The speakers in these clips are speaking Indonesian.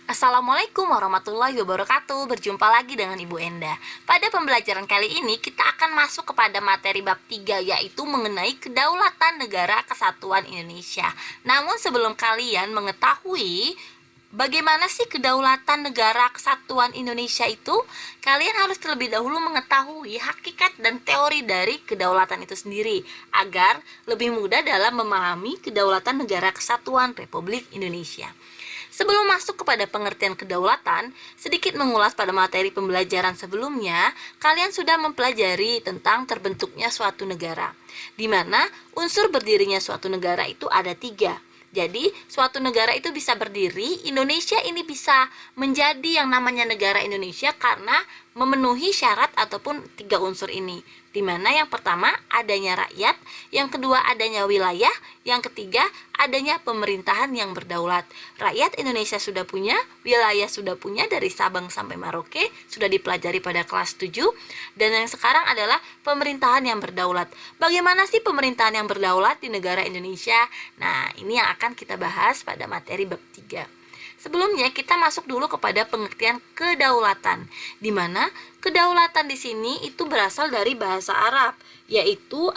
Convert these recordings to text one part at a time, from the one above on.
Assalamualaikum warahmatullahi wabarakatuh. Berjumpa lagi dengan Ibu Enda. Pada pembelajaran kali ini kita akan masuk kepada materi bab 3, yaitu mengenai kedaulatan negara kesatuan Indonesia. Namun sebelum kalian mengetahui bagaimana sih kedaulatan negara kesatuan Indonesia itu, kalian harus terlebih dahulu mengetahui hakikat dan teori dari kedaulatan itu sendiri agar lebih mudah dalam memahami kedaulatan negara kesatuan Republik Indonesia. Sebelum masuk kepada pengertian kedaulatan, sedikit mengulas pada materi pembelajaran sebelumnya, kalian sudah mempelajari tentang terbentuknya suatu negara, di mana unsur berdirinya suatu negara itu ada 3. Jadi, suatu negara itu bisa berdiri, Indonesia ini bisa menjadi yang namanya negara Indonesia karena memenuhi syarat ataupun 3 unsur ini. Di mana yang pertama adanya rakyat, yang kedua adanya wilayah, yang ketiga adanya pemerintahan yang berdaulat. Rakyat Indonesia sudah punya, wilayah sudah punya dari Sabang sampai Merauke, sudah dipelajari pada kelas 7, dan yang sekarang adalah pemerintahan yang berdaulat. Bagaimana sih pemerintahan yang berdaulat di negara Indonesia? Nah, ini yang akan kita bahas pada materi bab 3. Sebelumnya kita masuk dulu kepada pengertian kedaulatan, di mana kedaulatan di sini itu berasal dari bahasa Arab, yaitu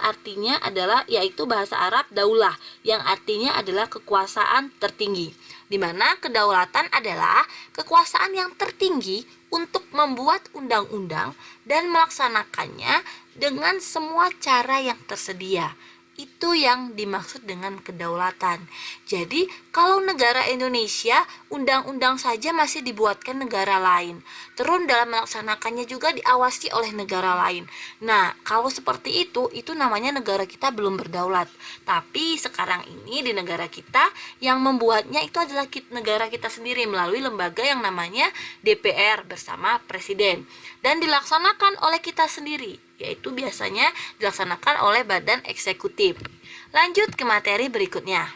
bahasa Arab daulah, yang artinya adalah kekuasaan tertinggi. Di mana kedaulatan adalah kekuasaan yang tertinggi untuk membuat undang-undang dan melaksanakannya dengan semua cara yang tersedia. Itu yang dimaksud dengan kedaulatan. Jadi, kalau negara Indonesia, undang-undang saja masih dibuatkan negara lain. Terus dalam melaksanakannya juga diawasi oleh negara lain. Nah, kalau seperti itu namanya negara kita belum berdaulat. Tapi sekarang ini di negara kita yang membuatnya itu adalah negara kita sendiri melalui lembaga yang namanya DPR bersama Presiden. Dan dilaksanakan oleh kita sendiri, yaitu biasanya dilaksanakan oleh badan eksekutif. Lanjut ke materi berikutnya.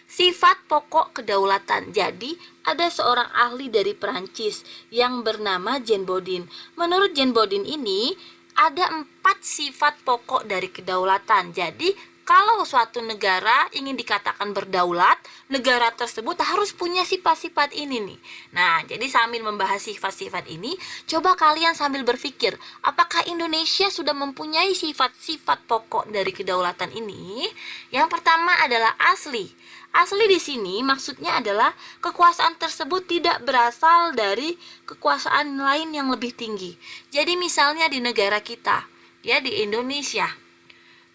Sifat pokok kedaulatan. Jadi, ada seorang ahli dari Perancis yang bernama Jean Bodin. Menurut Jean Bodin ini, ada 4 sifat pokok dari kedaulatan. Jadi, kalau suatu negara ingin dikatakan berdaulat, negara tersebut harus punya sifat-sifat ini nih. Nah, jadi sambil membahas sifat-sifat ini, coba kalian sambil berpikir, apakah Indonesia sudah mempunyai sifat-sifat pokok dari kedaulatan ini? Yang pertama adalah asli. Asli di sini maksudnya adalah kekuasaan tersebut tidak berasal dari kekuasaan lain yang lebih tinggi. Jadi misalnya di negara kita, ya di Indonesia,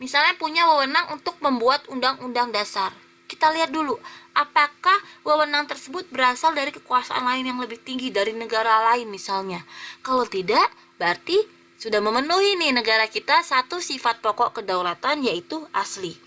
misalnya punya wewenang untuk membuat undang-undang dasar. Kita lihat dulu, apakah wewenang tersebut berasal dari kekuasaan lain yang lebih tinggi dari negara lain misalnya. Kalau tidak, berarti sudah memenuhi nih negara kita satu sifat pokok kedaulatan, yaitu asli.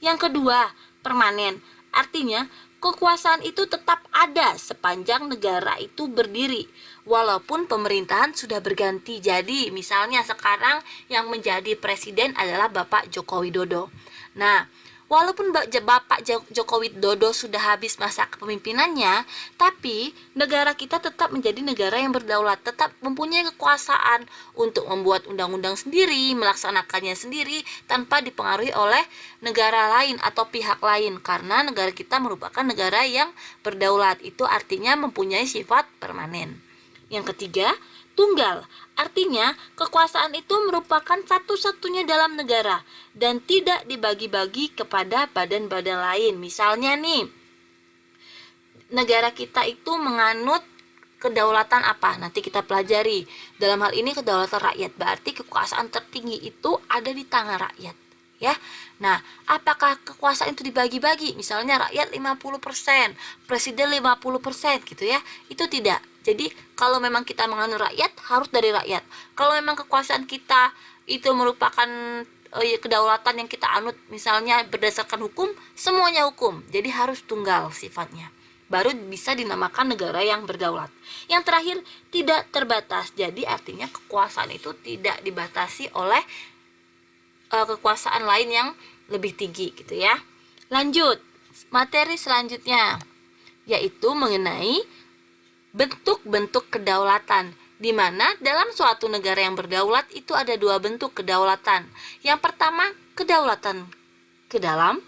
Yang kedua, permanen. Artinya, kekuasaan itu tetap ada sepanjang negara itu berdiri, walaupun pemerintahan sudah berganti. Jadi, misalnya sekarang yang menjadi presiden adalah Bapak Joko Widodo. Nah, walaupun Bapak Joko Widodo sudah habis masa kepemimpinannya, tapi negara kita tetap menjadi negara yang berdaulat, tetap mempunyai kekuasaan untuk membuat undang-undang sendiri, melaksanakannya sendiri tanpa dipengaruhi oleh negara lain atau pihak lain, karena negara kita merupakan negara yang berdaulat. Itu artinya mempunyai sifat permanen. Yang ketiga, tunggal. Artinya, kekuasaan itu merupakan satu-satunya dalam negara dan tidak dibagi-bagi kepada badan-badan lain. Misalnya nih, negara kita itu menganut kedaulatan apa? Nanti kita pelajari. Dalam hal ini kedaulatan rakyat, berarti kekuasaan tertinggi itu ada di tangan rakyat. Ya. Nah, apakah kekuasaan itu dibagi-bagi? Misalnya rakyat 50%, presiden 50% gitu ya. Itu tidak. Jadi, kalau memang kita menganut rakyat, harus dari rakyat. Kalau memang kekuasaan kita itu merupakan kedaulatan yang kita anut, misalnya berdasarkan hukum, semuanya hukum. Jadi harus tunggal sifatnya. Baru bisa dinamakan negara yang berdaulat. Yang terakhir, tidak terbatas. Jadi artinya kekuasaan itu tidak dibatasi oleh kekuasaan lain yang lebih tinggi gitu ya. Lanjut, materi selanjutnya yaitu mengenai bentuk-bentuk kedaulatan, di mana dalam suatu negara yang berdaulat itu ada 2 bentuk kedaulatan. Yang pertama, kedaulatan ke dalam,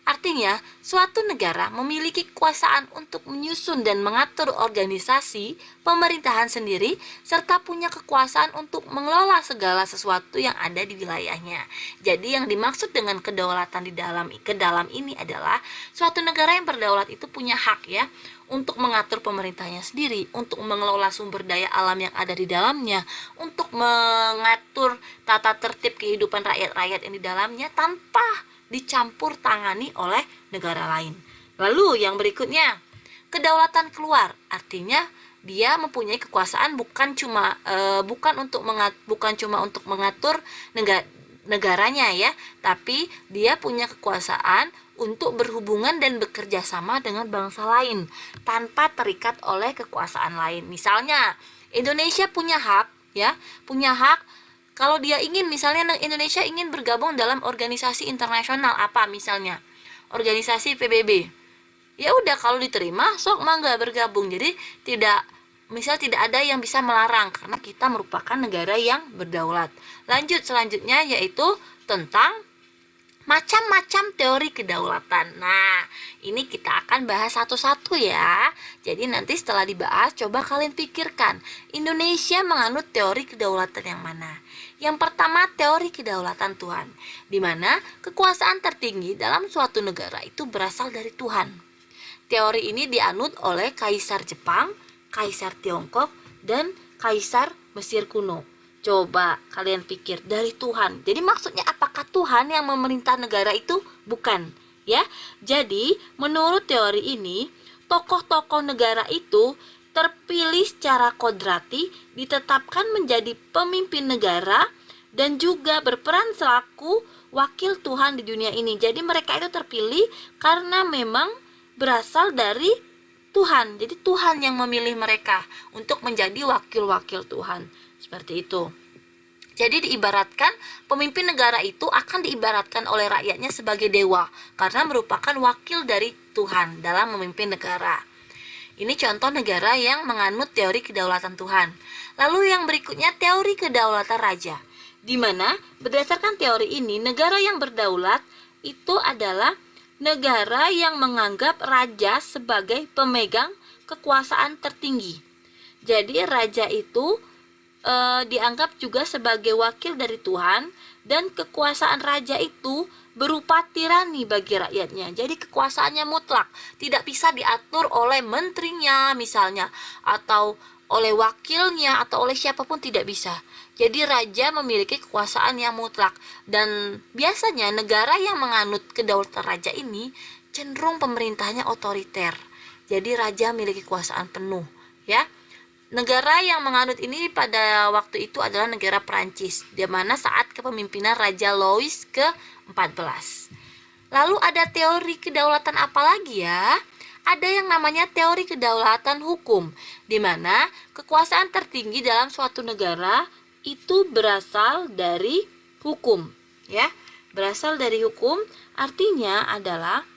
Artinya, suatu negara memiliki kekuasaan untuk menyusun dan mengatur organisasi pemerintahan sendiri serta punya kekuasaan untuk mengelola segala sesuatu yang ada di wilayahnya. Jadi yang dimaksud dengan kedaulatan ke dalam ini adalah suatu negara yang berdaulat itu punya hak ya untuk mengatur pemerintahnya sendiri, untuk mengelola sumber daya alam yang ada di dalamnya, untuk mengatur tata tertib kehidupan rakyat-rakyat yang di dalamnya tanpa dicampur tangani oleh negara lain. Lalu yang berikutnya, kedaulatan keluar, artinya dia mempunyai kekuasaan bukan cuma untuk mengatur negaranya ya, tapi dia punya kekuasaan untuk berhubungan dan bekerja sama dengan bangsa lain tanpa terikat oleh kekuasaan lain. Misalnya, Indonesia punya hak ya, punya hak kalau dia ingin, misalnya Indonesia ingin bergabung dalam organisasi internasional apa misalnya, organisasi PBB. Ya udah, kalau diterima sok mangga bergabung. Jadi tidak ada yang bisa melarang karena kita merupakan negara yang berdaulat. Lanjut selanjutnya yaitu tentang macam-macam teori kedaulatan. Nah, ini kita akan bahas satu-satu ya. Jadi nanti setelah dibahas, coba kalian pikirkan, Indonesia menganut teori kedaulatan yang mana? Yang pertama, teori kedaulatan Tuhan, di mana kekuasaan tertinggi dalam suatu negara itu berasal dari Tuhan. Teori ini dianut oleh Kaisar Jepang, Kaisar Tiongkok, dan Kaisar Mesir kuno. Coba kalian pikir, dari Tuhan. Jadi maksudnya apakah Tuhan yang memerintah negara itu? Bukan, ya. Jadi menurut teori ini, tokoh-tokoh negara itu terpilih secara kodrati, ditetapkan menjadi pemimpin negara dan juga berperan selaku wakil Tuhan di dunia ini. Jadi mereka itu terpilih karena memang berasal dari Tuhan. Jadi Tuhan yang memilih mereka untuk menjadi wakil-wakil Tuhan. Seperti itu. Jadi diibaratkan pemimpin negara itu akan diibaratkan oleh rakyatnya sebagai dewa karena merupakan wakil dari Tuhan dalam memimpin negara. Ini contoh negara yang menganut teori kedaulatan Tuhan. Lalu yang berikutnya teori kedaulatan raja, di mana berdasarkan teori ini negara yang berdaulat itu adalah negara yang menganggap raja sebagai pemegang kekuasaan tertinggi. Jadi raja itu dianggap juga sebagai wakil dari Tuhan, dan kekuasaan raja itu berupa tirani bagi rakyatnya. Jadi kekuasaannya mutlak, tidak bisa diatur oleh menterinya misalnya, atau oleh wakilnya, atau oleh siapapun, tidak bisa. Jadi raja memiliki kekuasaan yang mutlak, dan biasanya negara yang menganut kedaulatan raja ini cenderung pemerintahnya otoriter. Jadi raja memiliki kekuasaan penuh, ya. Negara yang menganut ini pada waktu itu adalah negara Prancis, di mana saat kepemimpinan Raja Louis ke-14. Lalu ada teori kedaulatan apa lagi ya? Ada yang namanya teori kedaulatan hukum, di mana kekuasaan tertinggi dalam suatu negara itu berasal dari hukum, ya. Berasal dari hukum artinya adalah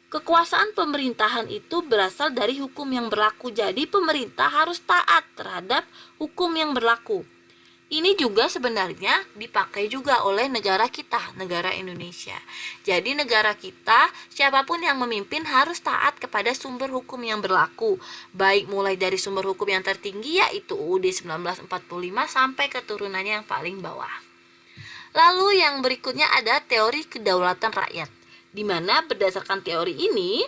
kekuasaan pemerintahan itu berasal dari hukum yang berlaku. Jadi pemerintah harus taat terhadap hukum yang berlaku. Ini juga sebenarnya dipakai juga oleh negara kita, negara Indonesia. Jadi negara kita, siapapun yang memimpin harus taat kepada sumber hukum yang berlaku, baik mulai dari sumber hukum yang tertinggi yaitu UUD 1945 sampai keturunannya yang paling bawah. Lalu yang berikutnya ada teori kedaulatan rakyat, di mana berdasarkan teori ini,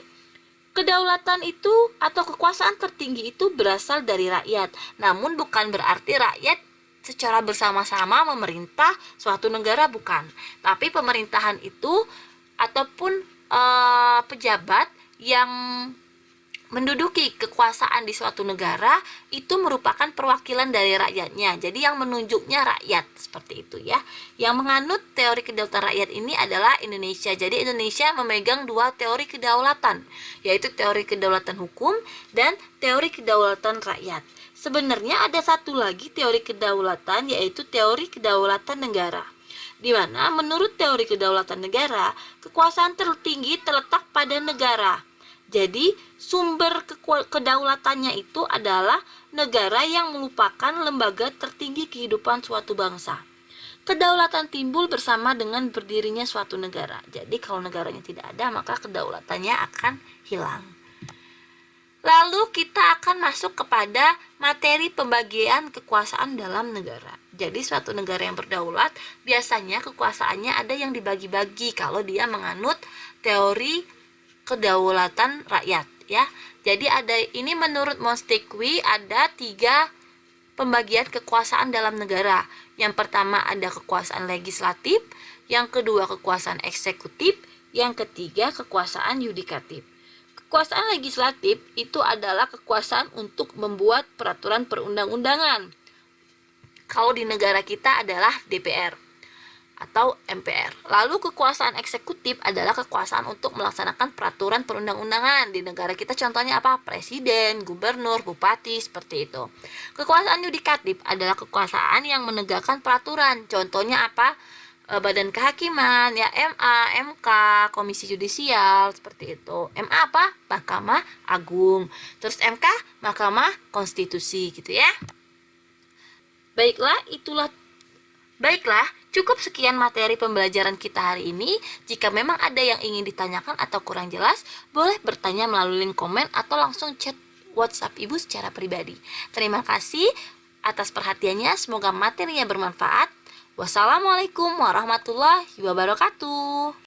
kedaulatan itu atau kekuasaan tertinggi itu berasal dari rakyat. Namun bukan berarti rakyat secara bersama-sama memerintah suatu negara, bukan. Tapi pemerintahan itu ataupun pejabat yang menduduki kekuasaan di suatu negara itu merupakan perwakilan dari rakyatnya. Jadi yang menunjuknya rakyat, seperti itu ya. Yang menganut teori kedaulatan rakyat ini adalah Indonesia. Jadi Indonesia memegang dua teori kedaulatan, yaitu teori kedaulatan hukum dan teori kedaulatan rakyat. Sebenarnya ada satu lagi teori kedaulatan, yaitu teori kedaulatan negara, di mana menurut teori kedaulatan negara, kekuasaan tertinggi terletak pada negara. Jadi sumber kedaulatannya itu adalah negara yang merupakan lembaga tertinggi kehidupan suatu bangsa. Kedaulatan timbul bersama dengan berdirinya suatu negara. Jadi kalau negaranya tidak ada, maka kedaulatannya akan hilang. Lalu kita akan masuk kepada materi pembagian kekuasaan dalam negara. Jadi suatu negara yang berdaulat biasanya kekuasaannya ada yang dibagi-bagi kalau dia menganut teori kedaulatan rakyat, ya. Jadi ada ini menurut Montesquieu ada 3 pembagian kekuasaan dalam negara. Yang pertama ada kekuasaan legislatif, yang kedua kekuasaan eksekutif, yang ketiga kekuasaan yudikatif. Kekuasaan legislatif itu adalah kekuasaan untuk membuat peraturan perundang-undangan. Kalau di negara kita adalah DPR atau MPR. Lalu kekuasaan eksekutif adalah kekuasaan untuk melaksanakan peraturan perundang-undangan. Di negara kita contohnya apa? Presiden, gubernur, bupati, seperti itu. Kekuasaan yudikatif adalah kekuasaan yang menegakkan peraturan. Contohnya apa? Badan kehakiman, ya MA, MK, Komisi Yudisial, seperti itu. MA apa? Mahkamah Agung. Terus MK, Mahkamah Konstitusi, gitu ya. Baiklah, cukup sekian materi pembelajaran kita hari ini. Jika memang ada yang ingin ditanyakan atau kurang jelas, boleh bertanya melalui link komen atau langsung chat WhatsApp Ibu secara pribadi. Terima kasih atas perhatiannya, semoga materinya bermanfaat. Wassalamualaikum warahmatullahi wabarakatuh.